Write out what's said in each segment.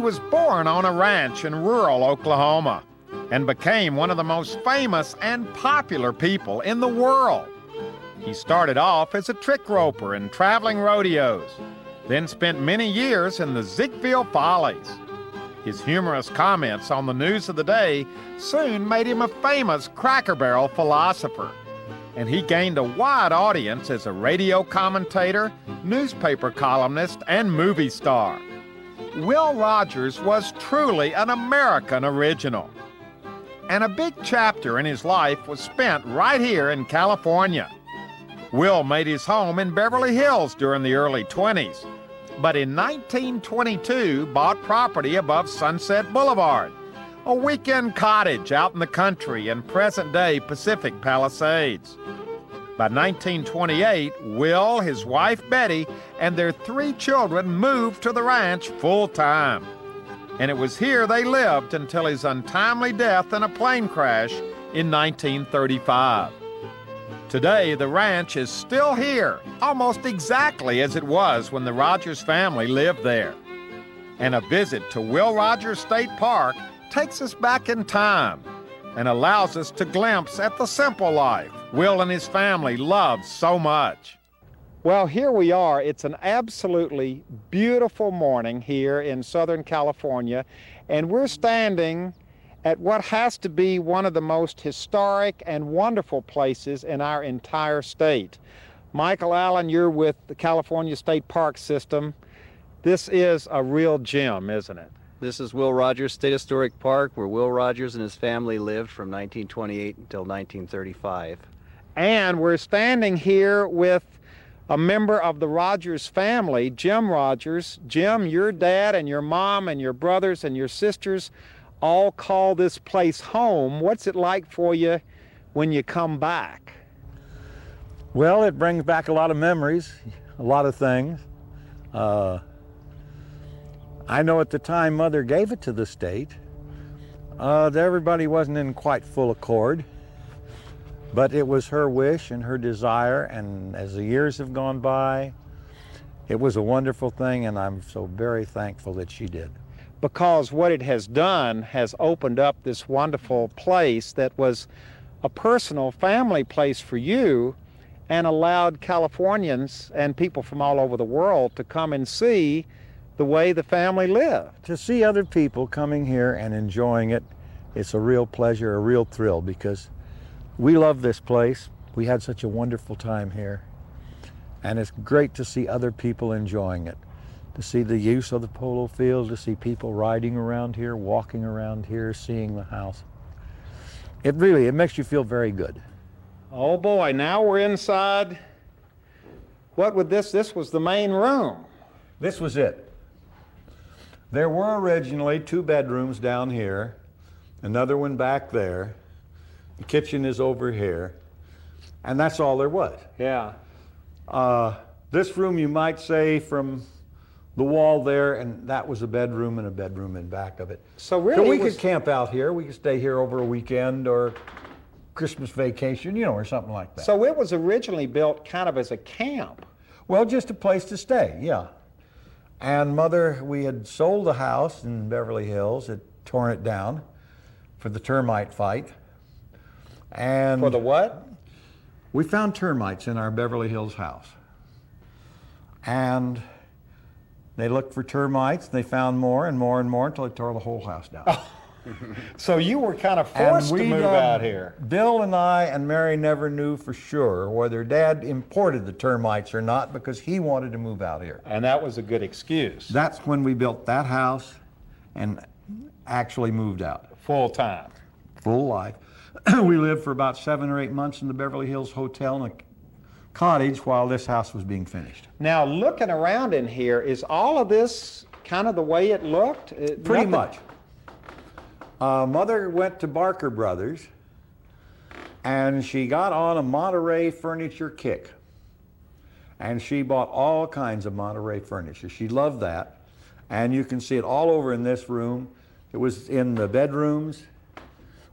was born on a ranch in rural Oklahoma and became one of the most famous and popular people in the world. He started off as a trick roper in traveling rodeos, then spent many years in the Ziegfeld Follies. His humorous comments on the news of the day soon made him a famous Cracker Barrel philosopher, and he gained a wide audience as a radio commentator, newspaper columnist, and movie star. Will Rogers was truly an American original, and a big chapter in his life was spent right here in California. Will made his home in Beverly Hills during the early 20s, but in 1922 bought property above Sunset Boulevard, a weekend cottage out in the country in present-day Pacific Palisades. By 1928, Will, his wife Betty, and their 3 children moved to the ranch full-time. And it was here they lived until his untimely death in a plane crash in 1935. Today, the ranch is still here, almost exactly as it was when the Rogers family lived there. And a visit to Will Rogers State Park takes us back in time and allows us to glimpse at the simple life Will and his family loved so much. Well, here we are. It's an absolutely beautiful morning here in Southern California, and we're standing at what has to be one of the most historic and wonderful places in our entire state. Michael Allen, you're with the California State Park System. This is a real gem, isn't it? This is Will Rogers State Historic Park, where Will Rogers and his family lived from 1928 until 1935. And we're standing here with a member of the Rogers family, Jim Rogers. Jim, your dad and your mom and your brothers and your sisters all call this place home. What's it like for you when you come back? Well, it brings back a lot of memories, a lot of things. I know at the time Mother gave it to the state, everybody wasn't in quite full accord, but it was her wish and her desire, and as the years have gone by, it was a wonderful thing, and I'm so very thankful that she did. Because what it has done has opened up this wonderful place that was a personal family place for you, and allowed Californians and people from all over the world to come and see the way the family lived. To see other people coming here and enjoying it, it's a real pleasure, a real thrill, because we love this place. We had such a wonderful time here, and it's great to see other people enjoying it, to see the use of the polo field, to see people riding around here, walking around here, seeing the house. It makes you feel very good. Oh boy, now we're inside. What would this was the main room. This was it. There were originally 2 bedrooms down here, another one back there. The kitchen is over here, and that's all there was. Yeah. This room, you might say, from the wall there, and that was a bedroom and a bedroom in back of it. So really, we could camp out here. We could stay here over a weekend or Christmas vacation, or something like that. So it was originally built kind of as a camp. Well, just a place to stay, yeah. And Mother, we had sold the house in Beverly Hills, had torn it down for the termite fight. And for the what? We found termites in our Beverly Hills house. And they looked for termites, they found more and more and more until they tore the whole house down. So you were kind of forced to move out here. Bill and I and Mary never knew for sure whether Dad imported the termites or not, because he wanted to move out here. And that was a good excuse. That's when we built that house and actually moved out. Full time. Full life. We lived for about 7 or 8 months in the Beverly Hills Hotel in a cottage while this house was being finished. Now, looking around in here, is all of this kind of the way it looked? Pretty much. Mother went to Barker Brothers, and she got on a Monterey furniture kick. And she bought all kinds of Monterey furniture. She loved that. And you can see it all over in this room. It was in the bedrooms.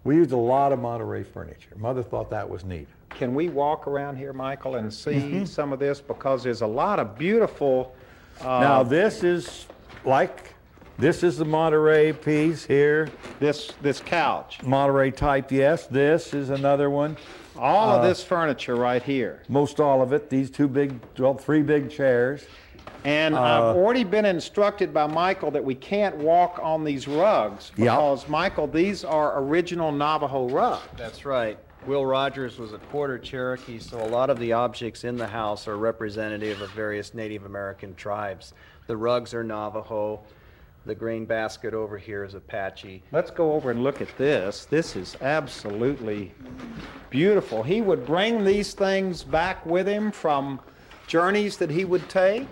We used a lot of Monterey furniture. Mother thought that was neat. Can we walk around here, Michael, and see some of this? Because there's a lot of beautiful... Now, this is like This is the Monterey piece here. This couch. Monterey type, yes. This is another one. All of this furniture right here. Most all of it. These three big chairs. And I've already been instructed by Michael that we can't walk on these rugs because, Michael, these are original Navajo rugs. That's right. Will Rogers was a quarter Cherokee, so a lot of the objects in the house are representative of various Native American tribes. The rugs are Navajo. The grain basket over here is Apache. Let's go over and look at this. This is absolutely beautiful. He would bring these things back with him from journeys that he would take.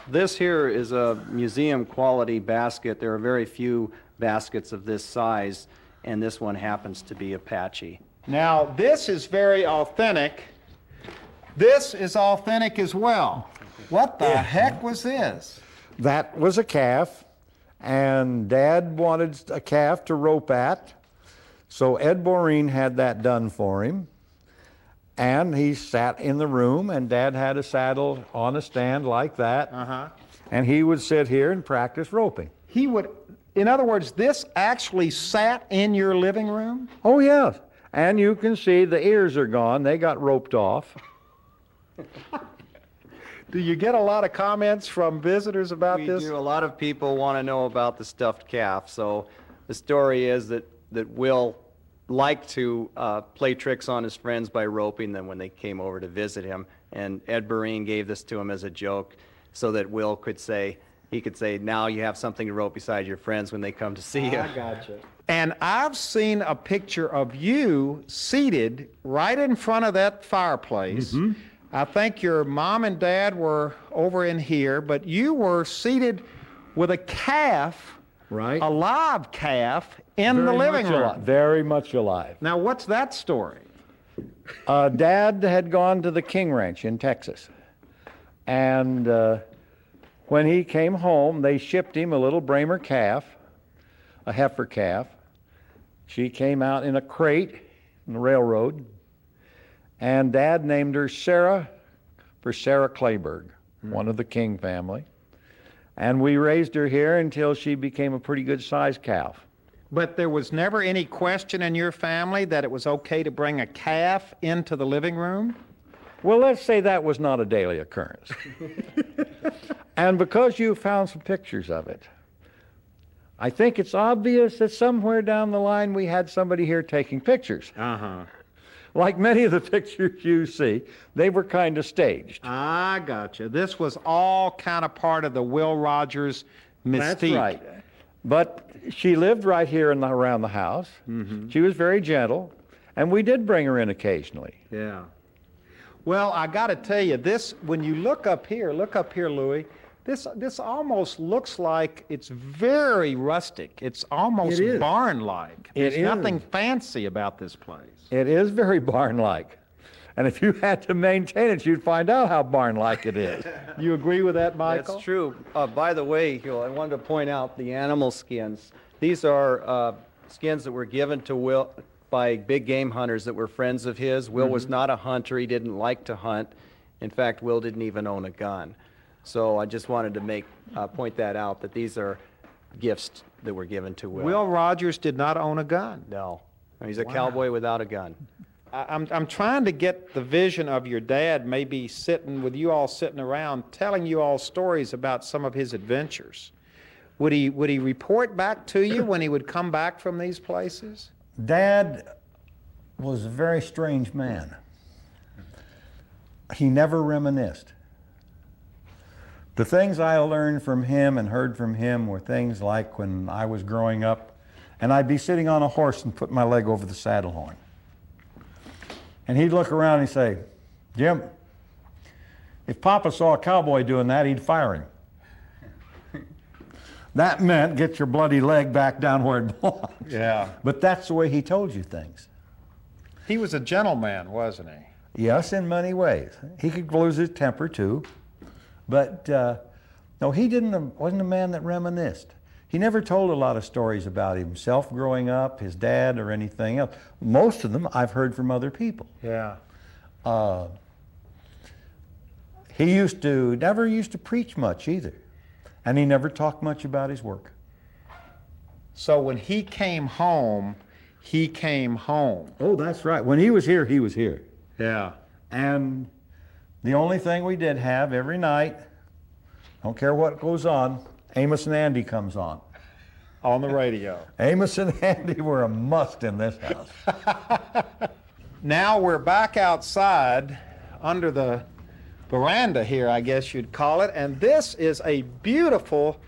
This here is a museum quality basket. There are very few baskets of this size, and this one happens to be Apache. Now, this is very authentic. This is authentic as well. What the heck was this? That was a calf, and Dad wanted a calf to rope at, so Ed Boreen had that done for him. And he sat in the room, and Dad had a saddle on a stand like that. And he would sit here and practice roping. He would, in other words, this actually sat in your living room? Oh, yes. And you can see the ears are gone. They got roped off. Do you get a lot of comments from visitors about this? We do. A lot of people want to know about the stuffed calf. So the story is that Will liked to play tricks on his friends by roping them when they came over to visit him. And Ed Boreen gave this to him as a joke so that Will could say, now you have something to rope beside your friends when they come to see you. I gotcha. And I've seen a picture of you seated right in front of that fireplace. I think your mom and dad were over in here, but you were seated with a calf, Right. a live calf, in the living room. Very much alive. Now, what's that story? Dad had gone to the King Ranch in Texas. And when he came home, they shipped him a little Bramer calf, a heifer calf. She came out in a crate in the railroad. And Dad named her Sarah for Sarah Clayburgh, one of the King family. And we raised her here until she became a pretty good sized calf. But there was never any question in your family that it was okay to bring a calf into the living room? Well, let's say that was not a daily occurrence. And because you found some pictures of it, I think it's obvious that somewhere down the line we had somebody here taking pictures. Like many of the pictures you see, they were kind of staged. I gotcha. This was all kind of part of the Will Rogers mystique. That's right. But she lived right here around the house. She was very gentle, and we did bring her in occasionally. Yeah. Well, I got to tell you, this, when you look up here, Louis, this almost looks like it's very rustic. It's almost barn-like. There's nothing fancy about this place. It is very barn-like. And if you had to maintain it, you'd find out how barn-like it is. You agree with that, Michael? That's true. By the way, I wanted to point out the animal skins. These are skins that were given to Will by big game hunters that were friends of his. Will was not a hunter. He didn't like to hunt. In fact, Will didn't even own a gun. So I just wanted to point that out, that these are gifts that were given to Will. Will Rogers did not own a gun. No. He's a cowboy without a gun. I'm trying to get the vision of your dad maybe sitting with you all sitting around telling you all stories about some of his adventures. Would he report back to you when he would come back from these places? Dad was a very strange man. He never reminisced. The things I learned from him and heard from him were things like when I was growing up, and I'd be sitting on a horse and put my leg over the saddle horn. And he'd look around and he'd say, "Jim, if Papa saw a cowboy doing that, he'd fire him." That meant get your bloody leg back down where it belongs. Yeah. But that's the way he told you things. He was a gentleman, wasn't he? Yes, in many ways. He could lose his temper too. But no, he wasn't a man that reminisced. He never told a lot of stories about himself growing up, his dad, or anything else. Most of them I've heard from other people. Yeah. He never used to preach much either. And he never talked much about his work. So when he came home, he came home. Oh, that's right. When he was here, he was here. Yeah. And the only thing we did have every night, don't care what goes on, Amos and Andy comes on. On the radio. Amos and Andy were a must in this house. Now we're back outside under the veranda here, I guess you'd call it, and this is a beautiful,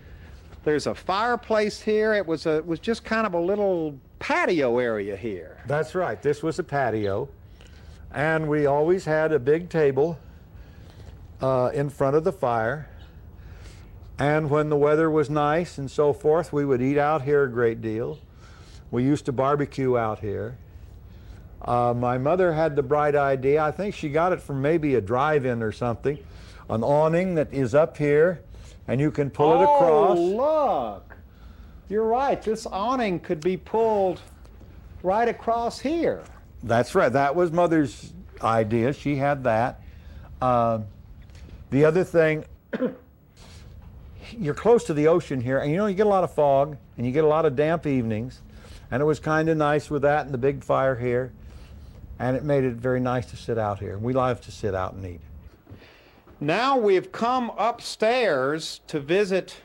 there's a fireplace here. It was just kind of a little patio area here. That's right. This was a patio, and we always had a big table in front of the fire. And when the weather was nice and so forth, we would eat out here a great deal. We used to barbecue out here. My mother had the bright idea, I think she got it from maybe a drive-in or something, an awning that is up here, and you can pull it across. Oh, look. You're right. This awning could be pulled right across here. That's right. That was Mother's idea. She had that. The other thing, you're close to the ocean here, and you know, you get a lot of fog, and you get a lot of damp evenings, and it was kind of nice with that and the big fire here, and it made it very nice to sit out here. We love to sit out and eat. Now we've come upstairs to visit,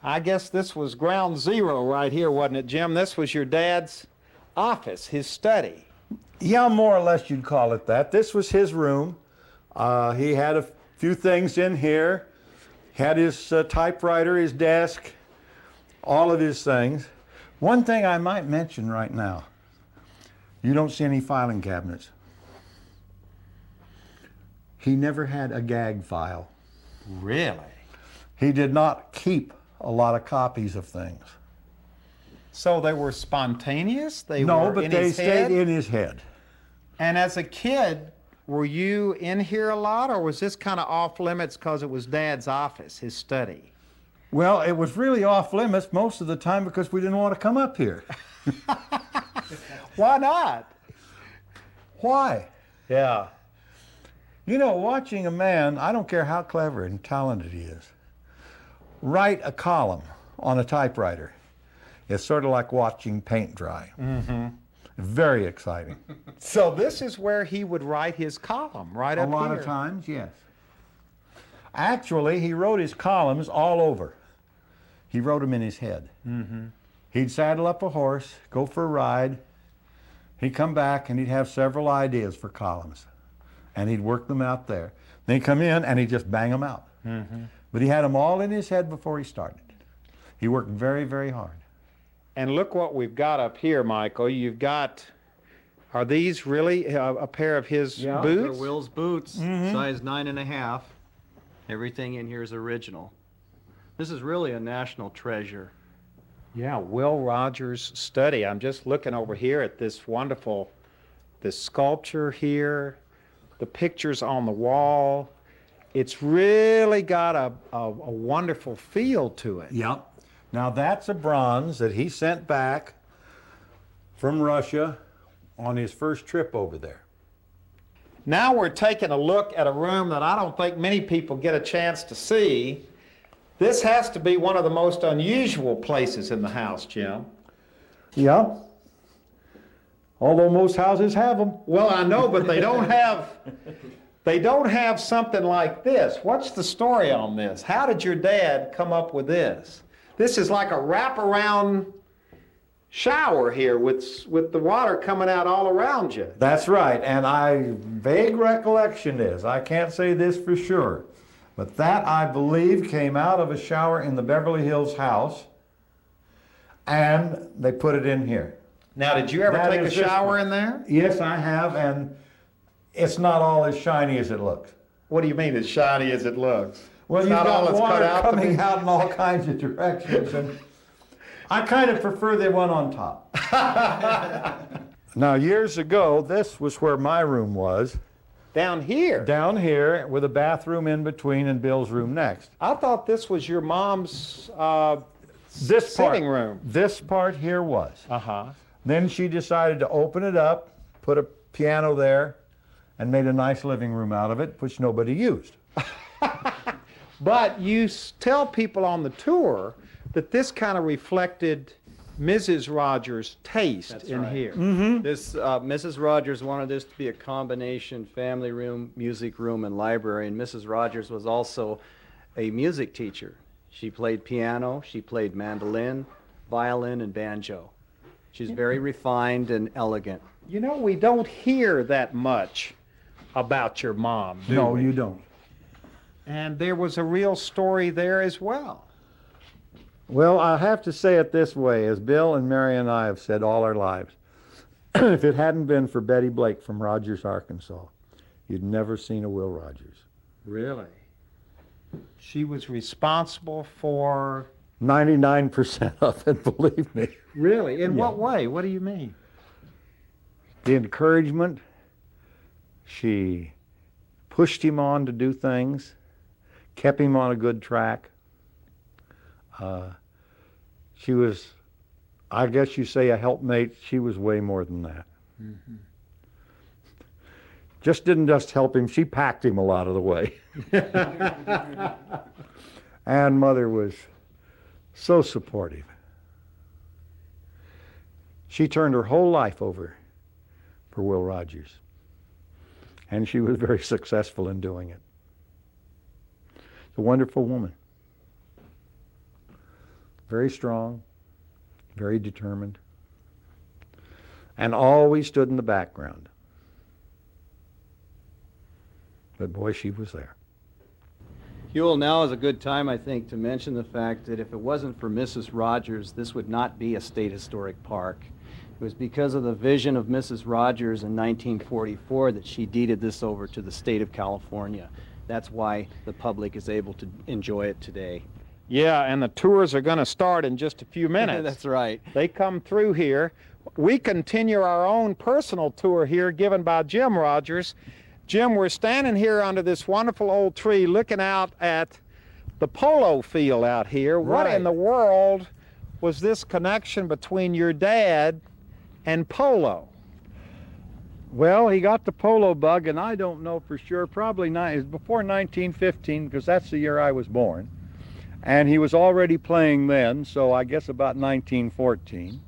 I guess this was ground zero right here, wasn't it, Jim? This was your dad's office, his study. Yeah, more or less you'd call it that. This was his room. He had a few things in here. Had his typewriter, his desk, all of his things. One thing I might mention right now, you don't see any filing cabinets. He never had a gag file. Really? He did not keep a lot of copies of things. So they were spontaneous? They No, were but in they his stayed head? in his head. And as a kid, were you in here a lot, or was this kind of off limits because it was Dad's office, his study? Well, it was really off limits most of the time because we didn't want to come up here. Why not? Why? Yeah. You know, watching a man, I don't care how clever and talented he is, write a column on a typewriter, it's sort of like watching paint dry. Mm-hmm. Very exciting. So this is where he would write his column, right up A lot here. of times, yes. Actually, he wrote his columns all over. He wrote them in his head. Mm-hmm. He'd saddle up a horse, go for a ride. He'd come back and he'd have several ideas for columns. And he'd work them out there. Then he'd come in and he'd just bang them out. Mm-hmm. But he had them all in his head before he started. He worked very, very hard. And look what we've got up here, Michael. You've got, are these really a pair of his They're boots? Will's boots, size 9.5. Everything in here is original. This is really a national treasure. Yeah, Will Rogers' study. I'm just looking over here at this wonderful, this sculpture here, the pictures on the wall. It's really got a wonderful feel to it. Yep. Now that's a bronze that he sent back from Russia on his first trip over there. Now we're taking a look at a room that I don't think many people get a chance to see. This has to be one of the most unusual places in the house, Jim. Yeah. Although most houses have them. Well, I know, but they don't have something like this. What's the story on this? How did your dad come up with this? This is like a wraparound shower here with the water coming out all around you. That's right, and vague recollection is, I can't say this for sure, but that I believe came out of a shower in the Beverly Hills house, and they put it in here. Now, did you ever That take a is this shower one. in there? Yes, I have, and it's not all as shiny as it looks. What do you mean as shiny as it looks? Well, It's you've not all got it's cut water out to coming be? out in all kinds of directions, and I kind of prefer the one on top. Now, years ago, this was where my room was, Down here? down here, with a bathroom in between and Bill's room next. I thought this was your mom's This sitting room. This part here was. Uh-huh. Then she decided to open it up, put a piano there, and made a nice living room out of it, which nobody used. But you tell people on the tour that this kind of reflected Mrs. Rogers' taste That's in right. here. This, Mrs. Rogers wanted this to be a combination family room, music room, and library, and Mrs. Rogers was also a music teacher. She played piano, she played mandolin, violin, and banjo. She's very refined and elegant. You know, we don't hear that much about your mom, do No, we? you don't. And there was a real story there as well. Well, I have to say it this way, as Bill and Mary and I have said all our lives. If it hadn't been for Betty Blake from Rogers, Arkansas, you'd never seen a Will Rogers. Really? She was responsible for... 99% of it, believe me. Really? In Yeah. what way? What do you mean? The encouragement, she pushed him on to do things, kept him on a good track. She was, I guess you say, a helpmate. She was way more than that. Didn't just help him, she packed him a lot of the way. And Mother was so supportive. She turned her whole life over for Will Rogers. And she was very successful in doing it. A wonderful woman. Very strong, very determined, and always stood in the background. But boy, she was there. Huel, now is a good time, I think, to mention the fact that if it wasn't for Mrs. Rogers, this would not be a state historic park. It was because of the vision of Mrs. Rogers in 1944 that she deeded this over to the state of California. That's why the public is able to enjoy it today. Yeah, and the tours are going to start in just a few minutes. That's right. They come through here. We continue our own personal tour here given by Jim Rogers. Jim, we're standing here under this wonderful old tree looking out at the polo field out here. What Right. in the world was this connection between your dad and polo? Well, he got the polo bug, and I don't know for sure, probably it was before 1915, because that's the year I was born. And he was already playing then, so I guess about 1914.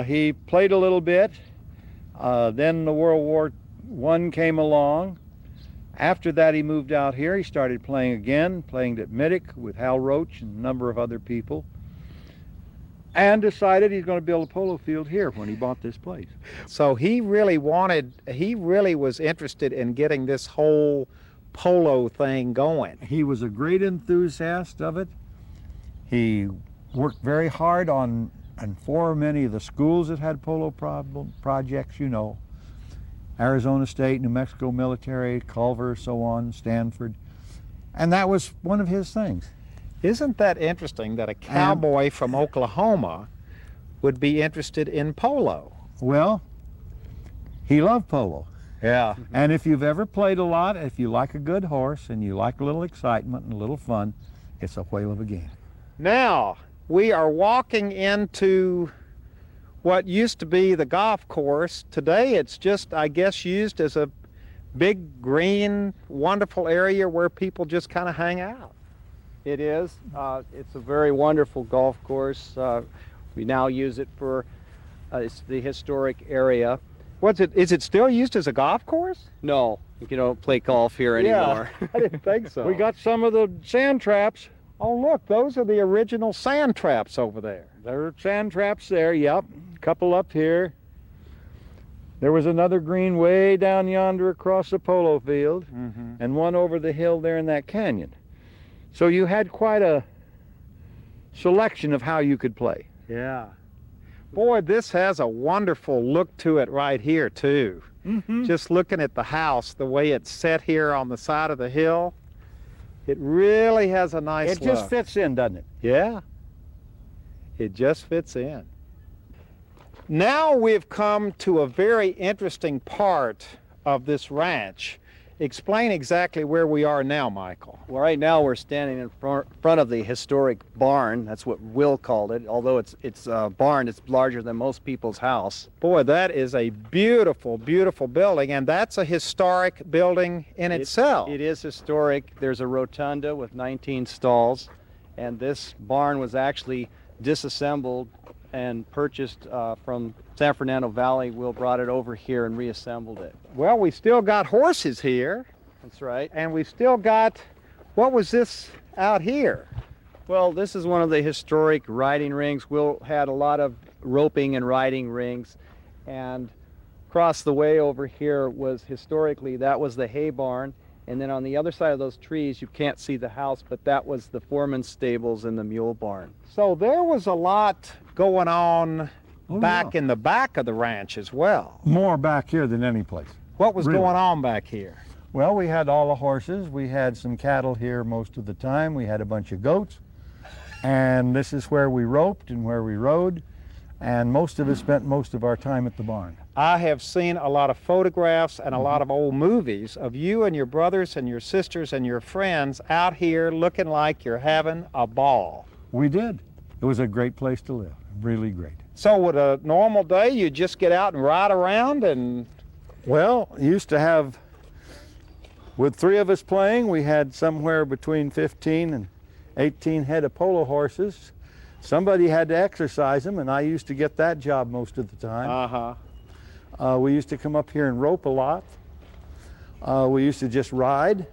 He played a little bit. Then the World War I came along. After that, he moved out here. He started playing again, playing at Middick with Hal Roach and a number of other people, and decided he's going to build a polo field here when he bought this place. So he really was interested in getting this whole polo thing going. He was a great enthusiast of it. He worked very hard on and for many of the schools that had polo projects, you know, Arizona State, New Mexico Military, Culver, so on, Stanford. And that was one of his things. Isn't that interesting that a cowboy from Oklahoma would be interested in polo? Well, he loved polo. Yeah. And if you've ever played a lot, if you like a good horse and you like a little excitement and a little fun, it's a whale of a game. Now, we are walking into what used to be the golf course. Today it's just, I guess, used as a big, green, wonderful area where people just kind of hang out. It is. It's a very wonderful golf course. We now use it for it's the historic area. Is it still used as a golf course? No, you don't play golf here anymore. I didn't think so. We got some of the sand traps. Oh, look, those are the original sand traps over there. There are sand traps there, yep. A couple up here. There was another green way down yonder across the polo field, and one over the hill there in that canyon. So you had quite a selection of how you could play. Yeah. Boy, this has a wonderful look to it right here, too. Just looking at the house, the way it's set here on the side of the hill, it really has a nice It look. just fits in, doesn't it? Yeah. It just fits in. Now we've come to a very interesting part of this ranch. Explain exactly where we are now, Michael. Well, right now we're standing in front of the historic barn. That's what Will called it. Although it's a barn, it's larger than most people's house. Boy, that is a beautiful, beautiful building, and that's a historic building in itself. It is historic. There's a rotunda with 19 stalls, and this barn was actually disassembled and purchased from San Fernando Valley. Will brought it over here and reassembled it. Well, we still got horses here, That's right. and we've still got, what was this out here? Well, this is one of the historic riding rings. Will had a lot of roping and riding rings, and across the way over here was historically, that was the hay barn, and then on the other side of those trees you can't see the house, but that was the foreman's stables and the mule barn. So there was a lot going on back yeah. in the back of the ranch as well. More back here than any place. What was Really? going on back here? Well, we had all the horses. We had some cattle here most of the time. We had a bunch of goats. And this is where we roped and where we rode. And most of us spent most of our time at the barn. I have seen a lot of photographs and a lot of old movies of you and your brothers and your sisters and your friends out here looking like you're having a ball. We did. It was a great place to live. Really great. So would a normal day you just get out and ride around and... Well, used to have, with 3 of us playing, we had somewhere between 15 and 18 head of polo horses. Somebody had to exercise them, and I used to get that job most of the time. We used to come up here and rope a lot. We used to just ride.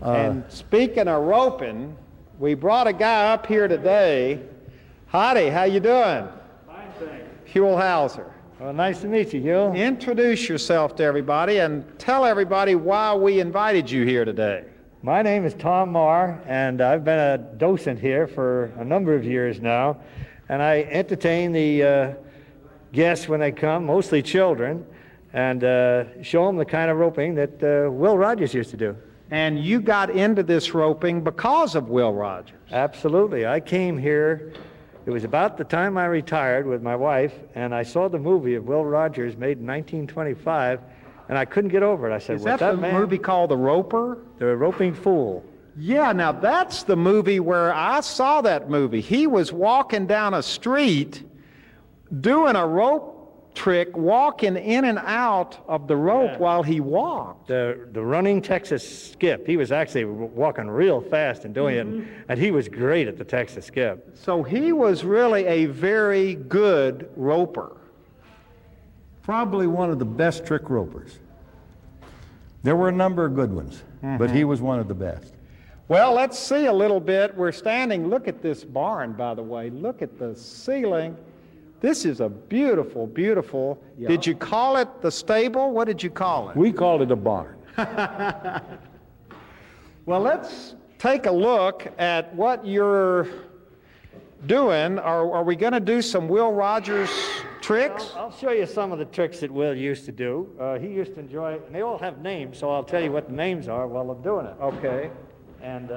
And speaking of roping, we brought a guy up here today. Howdy, how you doing? Fine, thanks. Huell Hauser. Well, nice to meet you, Hugh. Introduce yourself to everybody and tell everybody why we invited you here today. My name is Tom Marr, and I've been a docent here for a number of years now. And I entertain the guests when they come, mostly children, and show them the kind of roping that Will Rogers used to do. And you got into this roping because of Will Rogers. Absolutely. I came here, it was about the time I retired with my wife, and I saw the movie of Will Rogers made in 1925, and I couldn't get over it. I said, Is "What's that the man?" movie called The Roper? The Roping Fool. Yeah, now that's the movie where I saw that movie. He was walking down a street doing a rope trick, walking in and out of the rope while he walked. The running Texas skip. He was actually walking real fast and doing it, and he was great at the Texas skip. So he was really a very good roper. Probably one of the best trick ropers. There were a number of good ones, but he was one of the best. Well, let's see a little bit. We're standing, look at this barn, by the way. Look at the ceiling. This is a beautiful, beautiful, did you call it the stable? What did you call it? We called it a barn. Well, let's take a look at what you're doing. Are we going to do some Will Rogers tricks? I'll show you some of the tricks that Will used to do. He used to enjoy, and they all have names, so I'll tell you what the names are while I'm doing it. Okay. And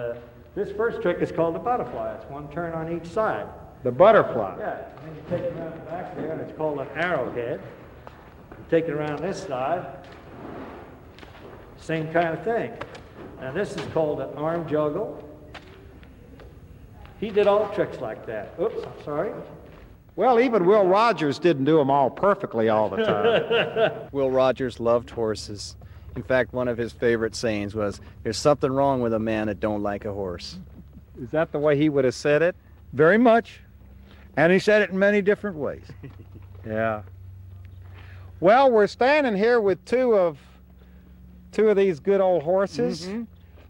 this first trick is called the butterfly. It's one turn on each side. The butterfly. Yeah, and then you take it around the back there, and it's called an arrowhead. You take it around this side, same kind of thing. Now this is called an arm juggle. He did all tricks like that. Oops, I'm sorry. Well, even Will Rogers didn't do them all perfectly all the time. Will Rogers loved horses. In fact, one of his favorite sayings was, "There's something wrong with a man that don't like a horse." Is that the way he would have said it? Very much. And he said it in many different ways. Yeah. Well, we're standing here with two of these good old horses.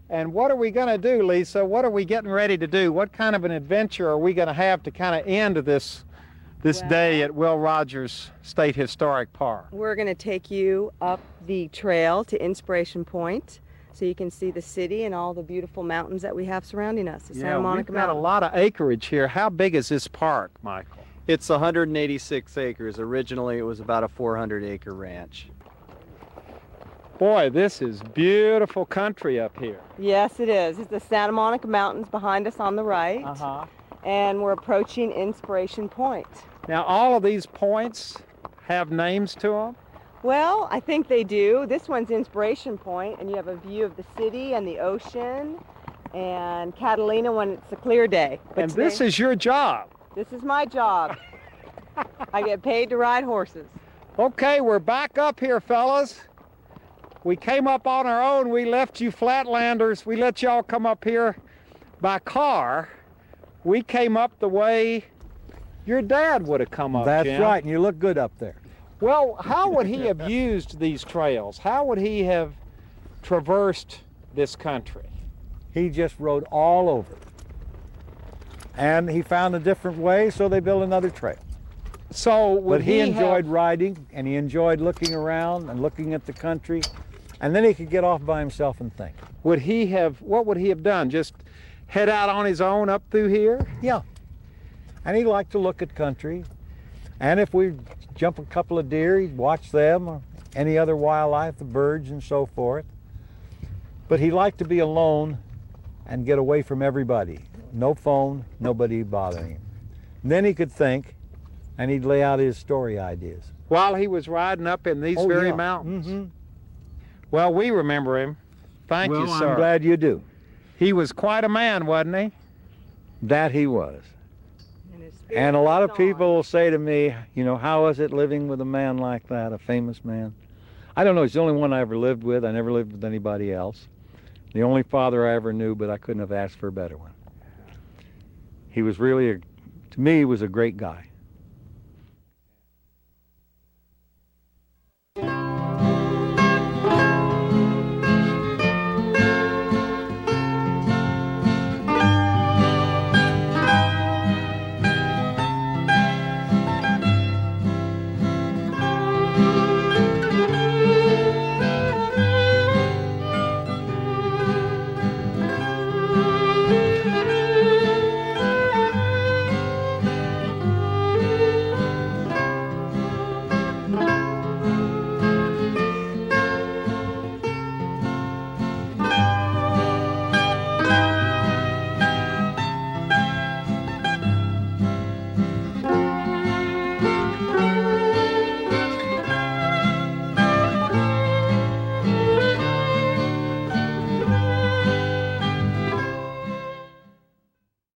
And what are we going to do, Lisa? What are we getting ready to do? What kind of an adventure are we going to have to kind of end this day at Will Rogers State Historic Park? We're going to take you up the trail to Inspiration Point so you can see the city and all the beautiful mountains that we have surrounding us. The Santa Monica we've got a Mountains. lot of acreage here. How big is this park, Michael? It's 186 acres. Originally, it was about a 400-acre ranch. Boy, this is beautiful country up here. Yes, it is. It's the Santa Monica Mountains behind us on the right. And we're approaching Inspiration Point. Now, all of these points have names to them? Well, I think they do. This one's Inspiration Point, and you have a view of the city and the ocean and Catalina when it's a clear day. But And this today- is your job. This is my job. I get paid to ride horses. Okay, we're back up here, fellas. We came up on our own. We left you Flatlanders. We let y'all come up here by car. we came up the way your dad would have come up, That's Jim. right, and you look good up there. Well, how would he have used these trails? How would he have traversed this country? He just rode all over. And he found a different way, so they built another trail. So would But he enjoyed have, riding, and he enjoyed looking around and looking at the country, and then he could get off by himself and think. what would he have done? Just head out on his own up through here? Yeah. And he liked to look at country, and if we jump a couple of deer, he'd watch them, or any other wildlife, the birds and so forth. But he liked to be alone and get away from everybody. No phone, nobody bothering him. And then he could think, and he'd lay out his story ideas. While he was riding up in these very yeah. mountains? Mm-hmm. Well, we remember him. Thank you, sir. I'm glad you do. He was quite a man, wasn't he? That he was. And his spirit And a lot of lives on. people will say to me, you know, how is it living with a man like that, a famous man? I don't know, he's the only one I ever lived with. I never lived with anybody else. The only father I ever knew, but I couldn't have asked for a better one. He was really, to me, he was a great guy.